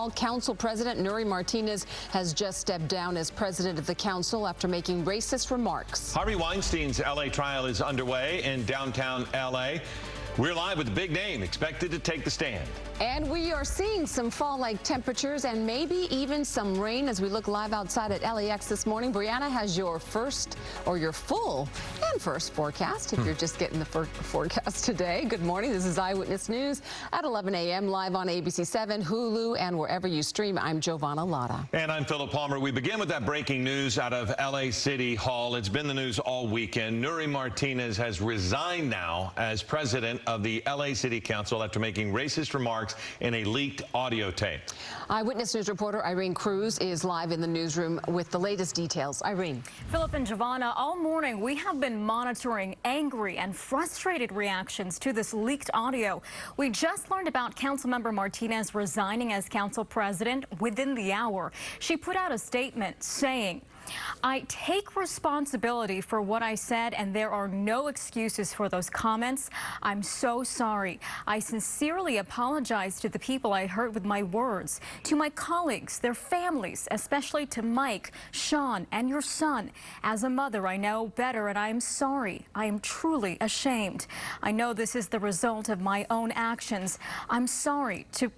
Hall. Council President Nury Martinez has just stepped down as president of the council after making racist remarks. Harvey Weinstein's L.A. trial is underway in downtown L.A. We're live with a big name expected to take the stand. And we are seeing some fall-like temperatures and maybe even some rain as we look live outside at LAX this morning. Brianna has your first, or your full and first forecast, if you're just getting the forecast today. Good morning. This is Eyewitness News at 11 a.m. live on ABC 7, Hulu, and wherever you stream. I'm Giovanna Lotta. And I'm Philip Palmer. We begin with that breaking news out of L.A. City Hall. It's been the news all weekend. Nury Martinez has resigned now as president of the L.A. City Council after making racist remarks in a leaked audio tape. Eyewitness News reporter Irene Cruz is live in the newsroom with the latest details. Irene. Philip and Giovanna, all morning we have been monitoring angry and frustrated reactions to this leaked audio. We just learned about Councilmember Martinez resigning as council president within the hour. She put out a statement saying, "I take responsibility for what I said, and there are no excuses for those comments. I'm so sorry. I sincerely apologize to the people I hurt with my words, to my colleagues, their families, especially to Mike, Sean, and your son. As a mother, I know better, and I am sorry. I am truly ashamed. I know this is the result of my own actions. I'm sorry to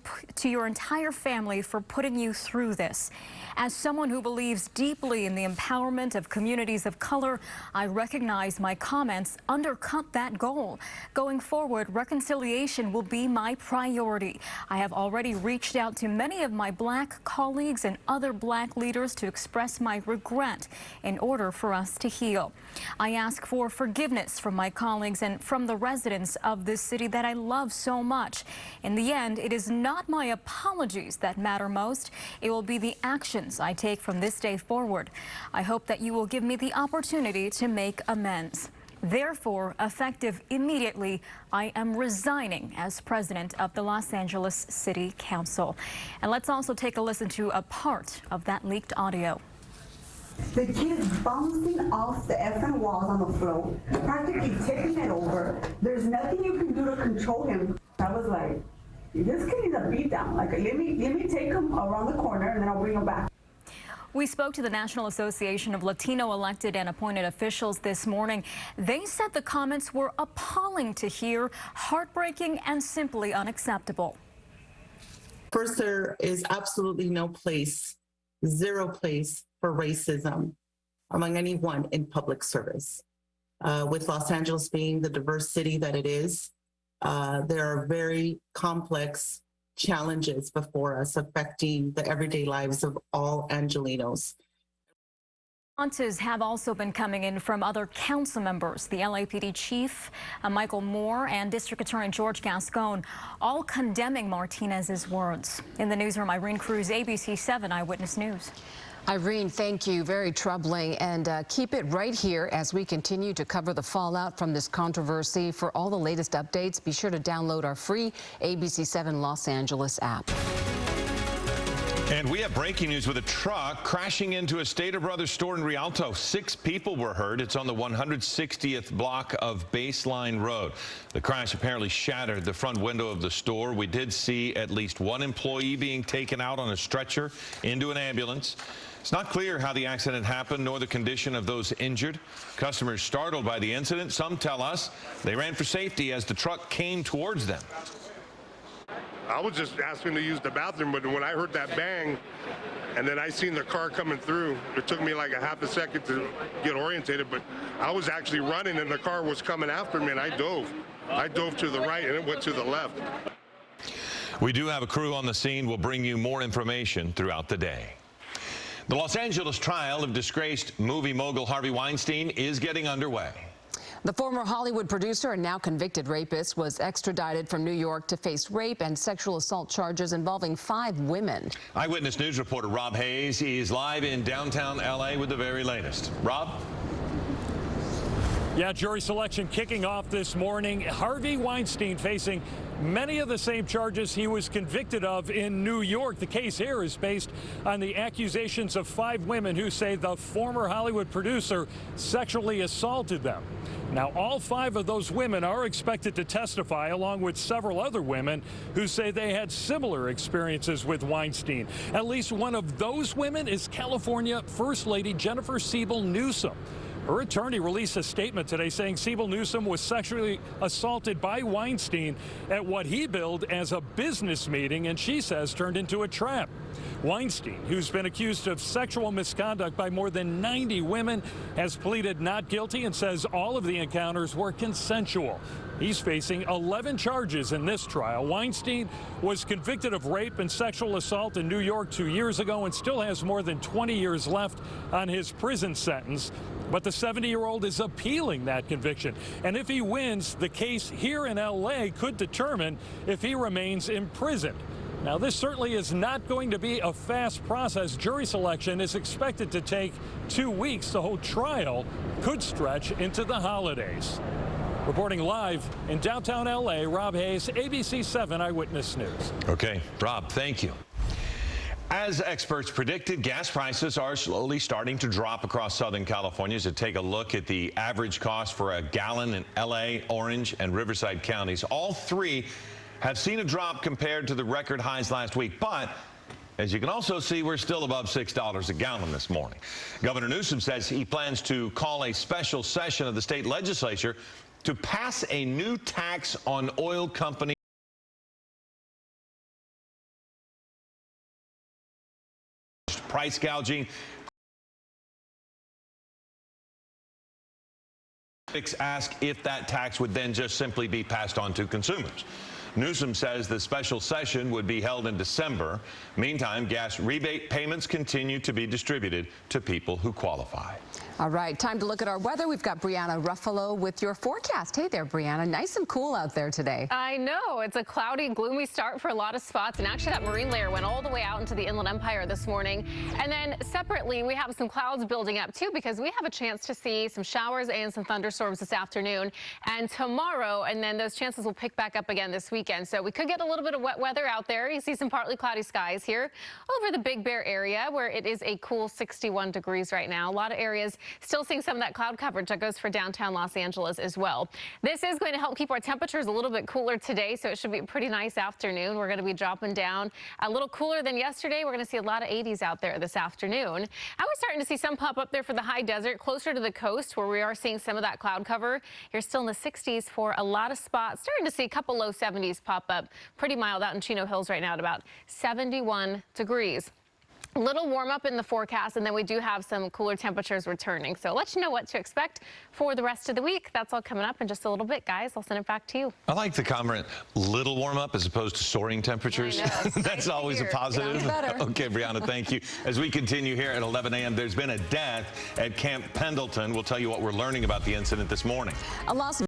your entire family for putting you through this. As someone who believes deeply in the empowerment of communities of color, I recognize my comments undercut that goal. Going forward, reconciliation will be my priority. I have already reached out to many of my black colleagues and other black leaders to express my regret in order for us to heal. I ask for forgiveness from my colleagues and from the residents of this city that I love so much. In the end, it is not my apologies that matter most. It will be the actions I take from this day forward. I hope that you will give me the opportunity to make amends. Therefore, effective immediately, I am resigning as president of the Los Angeles City Council." And let's also take a listen to a part of that leaked audio. The kid is bouncing off the effing walls on the floor, practically tipping it over. There's nothing you can do to control him. I was like, this kid needs a beat down. Like, let me take him around the corner and then I'll bring him back. We spoke to the National Association of Latino elected and appointed officials this morning. They said the comments were appalling to hear, heartbreaking, and simply unacceptable. First, there is absolutely no place, zero place for racism among anyone in public service. With Los Angeles being the diverse city that it is, there are very complex challenges before us affecting the everyday lives of all Angelenos. Responses have also been coming in from other council members. The LAPD chief, Michael Moore, and District Attorney George Gascon, all condemning Martinez's words. In the newsroom, Irene Cruz, ABC 7 Eyewitness News. Irene, thank you. Very troubling. And keep it right here as we continue to cover the fallout from this controversy. For all the latest updates, be sure to download our free ABC 7 Los Angeles app. And we have breaking news with a truck crashing into a Stater Brothers store in Rialto. 6 people were hurt. It's on the 160th block of Baseline Road. The crash apparently shattered the front window of the store. We did see at least one employee being taken out on a stretcher into an ambulance. It's not clear how the accident happened nor the condition of those injured. Customers startled by the incident. Some tell us they ran for safety as the truck came towards them. I was just asking to use the bathroom, but when I heard that bang and then I seen the car coming through, it took me like a half a second to get orientated, but I was actually running and the car was coming after me and I dove. I dove to the right and it went to the left. We do have a crew on the scene. We'll bring you more information throughout the day. The Los Angeles trial of disgraced movie mogul Harvey Weinstein is getting underway. The former Hollywood producer and now convicted rapist was extradited from New York to face rape and sexual assault charges involving 5 women. Eyewitness News reporter Rob Hayes is live in downtown L.A. with the very latest. Rob? Yeah, jury selection kicking off this morning. Harvey Weinstein facing many of the same charges he was convicted of in New York. The case here is based on the accusations of 5 women who say the former Hollywood producer sexually assaulted them. Now, all 5 of those women are expected to testify, along with several other women who say they had similar experiences with Weinstein. At least one of those women is California First Lady Jennifer Siebel Newsom. Her attorney released a statement today saying Siebel Newsom was sexually assaulted by Weinstein at what he billed as a business meeting, and she says turned into a trap. Weinstein, who's been accused of sexual misconduct by more than 90 women, has pleaded not guilty and says all of the encounters were consensual. He's facing 11 charges in this trial. Weinstein was convicted of rape and sexual assault in New York 2 years ago and still has more than 20 years left on his prison sentence. But the 70-year-old is appealing that conviction. And if he wins, the case here in L.A. could determine if he remains imprisoned. Now, this certainly is not going to be a fast process. Jury selection is expected to take 2 weeks. The whole trial could stretch into the holidays. Reporting live in downtown L.A., Rob Hayes, ABC 7 Eyewitness News. Okay, Rob, thank you. As experts predicted, gas prices are slowly starting to drop across Southern California. So take a look at the average cost for a gallon in L.A., Orange, and Riverside counties. All 3 have seen a drop compared to the record highs last week. But as you can also see, we're still above $6 a gallon this morning. Governor Newsom says he plans to call a special session of the state legislature to pass a new tax on oil companies. Price gouging. Critics ask if that tax would then just simply be passed on to consumers. Newsom says the special session would be held in December. Meantime, gas rebate payments continue to be distributed to people who qualify. All right, time to look at our weather. We've got Brianna Ruffalo with your forecast. Hey there, Brianna. Nice and cool out there today. I know. It's a cloudy, gloomy start for a lot of spots. And actually, that marine layer went all the way out into the Inland Empire this morning. And then separately, we have some clouds building up, too, because we have a chance to see some showers and some thunderstorms this afternoon and tomorrow. And then those chances will pick back up again this weekend. So we could get a little bit of wet weather out there. You see some partly cloudy skies here over the Big Bear area, where it is a cool 61 degrees right now. A lot of areas still seeing some of that cloud coverage. That goes for downtown Los Angeles as well. This is going to help keep our temperatures a little bit cooler today, so it should be a pretty nice afternoon. We're going to be dropping down a little cooler than yesterday. We're going to see a lot of 80s out there this afternoon. And we're starting to see some pop up there for the high desert, closer to the coast, where we are seeing some of that cloud cover. You're still in the 60s for a lot of spots. Starting to see a couple low 70s pop up. Pretty mild out in Chino Hills right now at about 71 degrees. A little warm up in the forecast, and then we do have some cooler temperatures returning. So I'll let you know what to expect for the rest of the week. That's all coming up in just a little bit, guys. I'll send it back to you. I like the comment, little warm up as opposed to soaring temperatures. That's nice always a positive. Okay, Brianna, thank you. As we continue here at 11 a.m., there's been a death at Camp Pendleton. We'll tell you what we're learning about the incident this morning. A Las